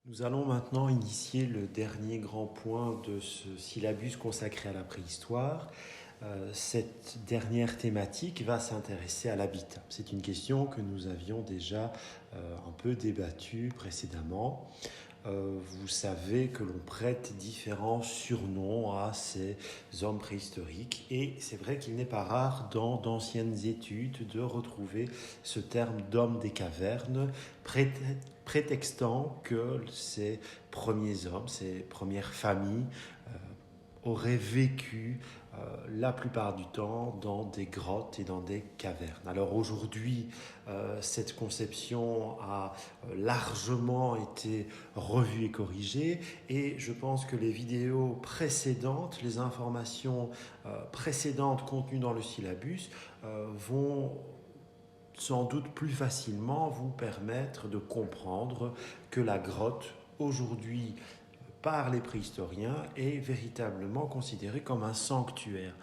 Nous allons maintenant initier le dernier grand point de ce syllabus consacré à la préhistoire. Cette dernière thématique va s'intéresser à l'habitat. C'est une question que nous avions déjà un peu débattue précédemment. Vous savez que l'on prête différents surnoms à ces hommes préhistoriques et c'est vrai qu'il n'est pas rare dans d'anciennes études de retrouver ce terme d'homme des cavernes prétextant que ces premiers hommes, ces premières familles auraient vécu la plupart du temps dans des grottes et dans des cavernes. Alors aujourd'hui, cette conception a largement été revue et corrigée et je pense que les vidéos précédentes, les informations précédentes contenues dans le syllabus vont sans doute plus facilement vous permettre de comprendre que la grotte aujourd'hui par les préhistoriens est véritablement considéré comme un sanctuaire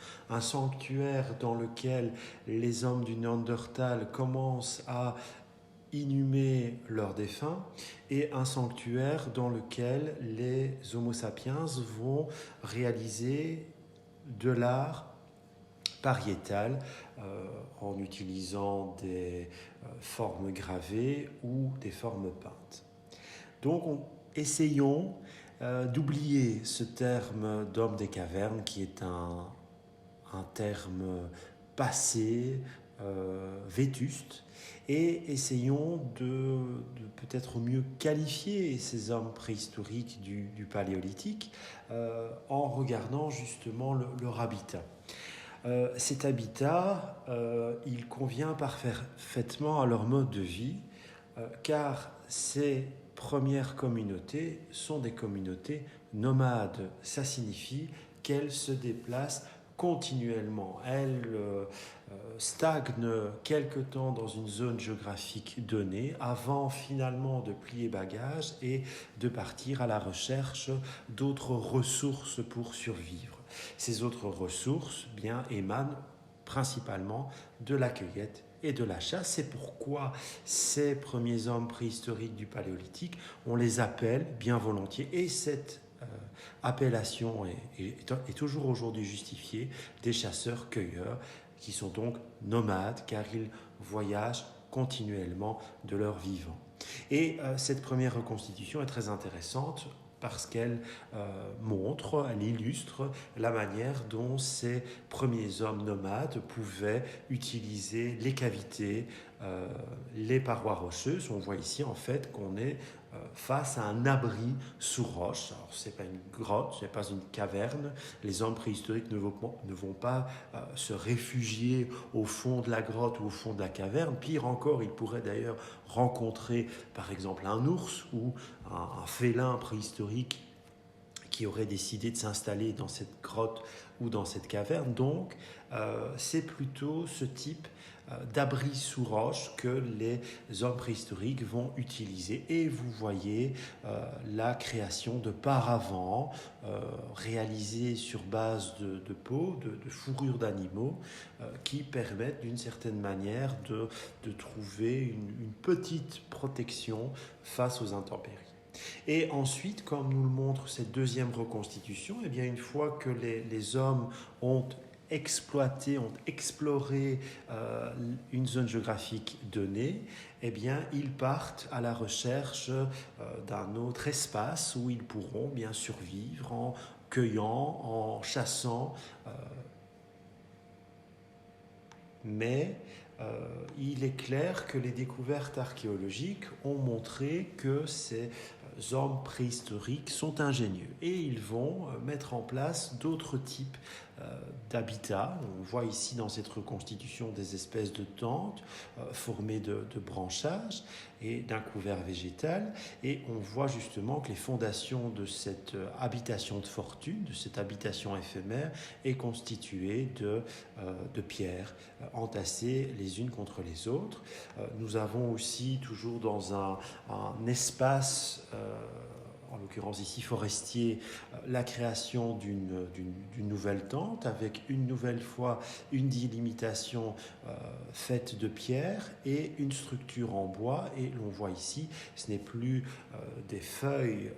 dans lequel les hommes du Néandertal commencent à inhumer leurs défunts et un sanctuaire dans lequel les Homo sapiens vont réaliser de l'art pariétal en utilisant des formes gravées ou des formes peintes. Donc essayons d'oublier ce terme d'homme des cavernes qui est un terme passé, vétuste, et essayons de peut-être mieux qualifier ces hommes préhistoriques du Paléolithique en regardant justement leur habitat. Cet habitat, il convient parfaitement à leur mode de vie, car ces premières communautés sont des communautés nomades. Ça signifie qu'elles se déplacent continuellement. Elles stagnent quelque temps dans une zone géographique donnée avant finalement de plier bagages et de partir à la recherche d'autres ressources pour survivre. Ces autres ressources émanent principalement de la cueillette et de la chasse. C'est pourquoi ces premiers hommes préhistoriques du Paléolithique, on les appelle bien volontiers, et cette appellation est toujours aujourd'hui justifiée, des chasseurs-cueilleurs, qui sont donc nomades, car ils voyagent continuellement de leur vivant. Et cette première reconstitution est très intéressante parce qu'elle montre, elle illustre la manière dont ces premiers hommes nomades pouvaient utiliser les cavités, les parois rocheuses. On voit ici en fait qu'on est face à un abri sous roche. Alors ce n'est pas une grotte, ce n'est pas une caverne. Les hommes préhistoriques ne vont pas se réfugier au fond de la grotte ou au fond de la caverne. Pire encore, ils pourraient d'ailleurs rencontrer par exemple un ours ou un félin préhistorique qui aurait décidé de s'installer dans cette grotte ou dans cette caverne. Donc, c'est plutôt ce type d'abri sous roche que les hommes préhistoriques vont utiliser. Et vous voyez la création de paravents réalisés sur base de peau, de fourrure d'animaux, qui permettent d'une certaine manière de trouver une petite protection face aux intempéries. Et ensuite, comme nous le montre cette deuxième reconstitution, eh bien, une fois que les hommes ont exploité, ont exploré une zone géographique donnée, eh bien, ils partent à la recherche d'un autre espace où ils pourront bien survivre en cueillant, en chassant, mais il est clair que les découvertes archéologiques ont montré que ces hommes préhistoriques sont ingénieux et ils vont mettre en place d'autres types d'habitats. On voit ici dans cette reconstitution des espèces de tentes formées de branchages et d'un couvert végétal, et on voit justement que les fondations de cette habitation de fortune, de cette habitation éphémère, est constituée de pierres entassées les unes contre les autres. Nous avons aussi toujours dans un espace en l'occurrence ici forestier, la création d'une nouvelle tente avec une nouvelle fois une délimitation faite de pierre et une structure en bois. Et l'on voit ici, ce n'est plus des feuilles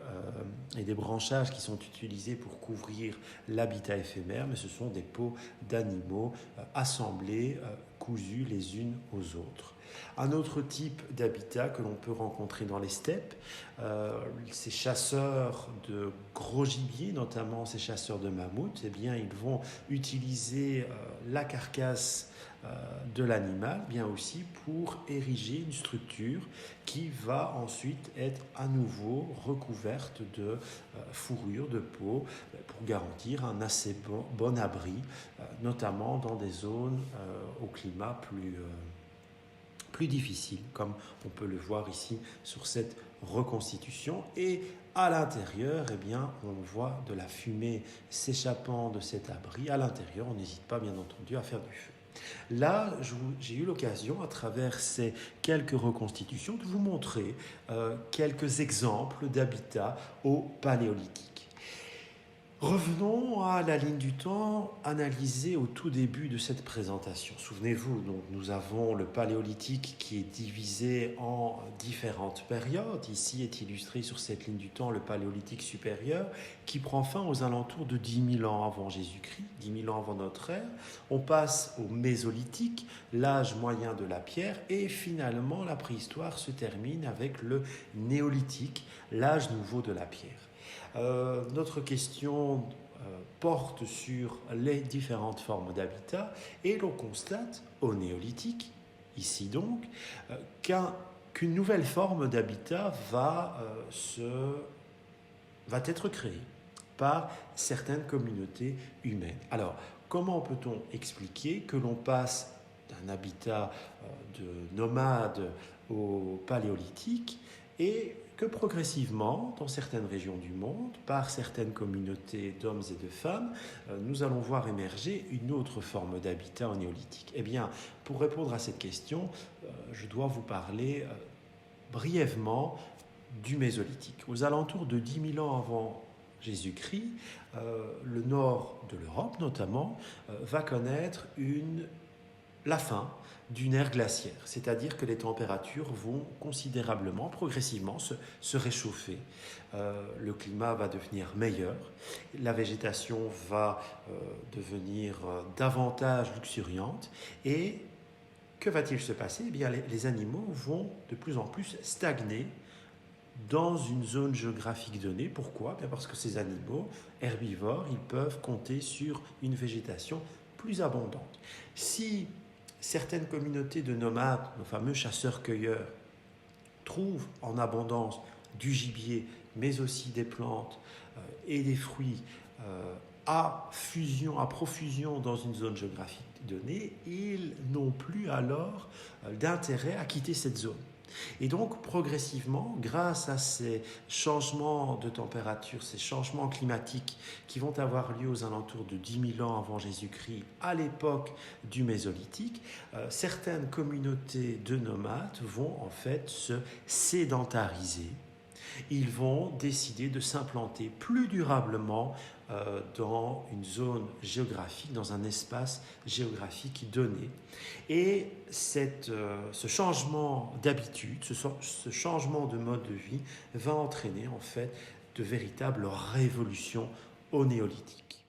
et des branchages qui sont utilisés pour couvrir l'habitat éphémère, mais ce sont des peaux d'animaux assemblées, cousues les unes aux autres. Un autre type d'habitat que l'on peut rencontrer dans les steppes, ces chasseurs de gros gibier, notamment ces chasseurs de mammouths, eh bien, ils vont utiliser la carcasse de l'animal, bien aussi pour ériger une structure qui va ensuite être à nouveau recouverte de fourrure, de peau, pour garantir un assez bon abri, notamment dans des zones au climat plus difficile, comme on peut le voir ici sur cette reconstitution. Et à l'intérieur, eh bien, on voit de la fumée s'échappant de cet abri. À l'intérieur, on n'hésite pas, bien entendu, à faire du feu. Là, j'ai eu l'occasion, à travers ces quelques reconstitutions, de vous montrer quelques exemples d'habitats au Paléolithique. Revenons à la ligne du temps analysée au tout début de cette présentation. Souvenez-vous, donc, nous avons le Paléolithique qui est divisé en différentes périodes. Ici est illustré sur cette ligne du temps le Paléolithique supérieur qui prend fin aux alentours de 10 000 ans avant Jésus-Christ, 10 000 ans avant notre ère. On passe au Mésolithique, l'âge moyen de la pierre, et finalement la préhistoire se termine avec le Néolithique, l'âge nouveau de la pierre. Notre question porte sur les différentes formes d'habitat et l'on constate au néolithique, ici donc, qu'une nouvelle forme d'habitat va être créée par certaines communautés humaines. Alors, comment peut-on expliquer que l'on passe d'un habitat de nomade au paléolithique et que progressivement, dans certaines régions du monde, par certaines communautés d'hommes et de femmes, nous allons voir émerger une autre forme d'habitat au néolithique? Eh bien, pour répondre à cette question, je dois vous parler brièvement du Mésolithique. Aux alentours de 10 000 ans avant Jésus-Christ, le nord de l'Europe notamment va connaître la fin d'une ère glaciaire, c'est-à-dire que les températures vont considérablement, progressivement se réchauffer. Le climat va devenir meilleur, la végétation va devenir davantage luxuriante et que va-t-il se passer? Eh bien, les animaux vont de plus en plus stagner dans une zone géographique donnée. Pourquoi? Bien parce que ces animaux herbivores, ils peuvent compter sur une végétation plus abondante. Si certaines communautés de nomades, nos fameux chasseurs-cueilleurs, trouvent en abondance du gibier, mais aussi des plantes et des fruits à profusion dans une zone géographique donnée, ils n'ont plus alors d'intérêt à quitter cette zone. Et donc, progressivement, grâce à ces changements de température, ces changements climatiques qui vont avoir lieu aux alentours de 10 000 ans avant Jésus-Christ, à l'époque du Mésolithique, certaines communautés de nomades vont en fait se sédentariser. Ils vont décider de s'implanter plus durablement dans une zone géographique, dans un espace géographique donné. Et ce changement d'habitude, ce changement de mode de vie va entraîner en fait de véritables révolutions au néolithique.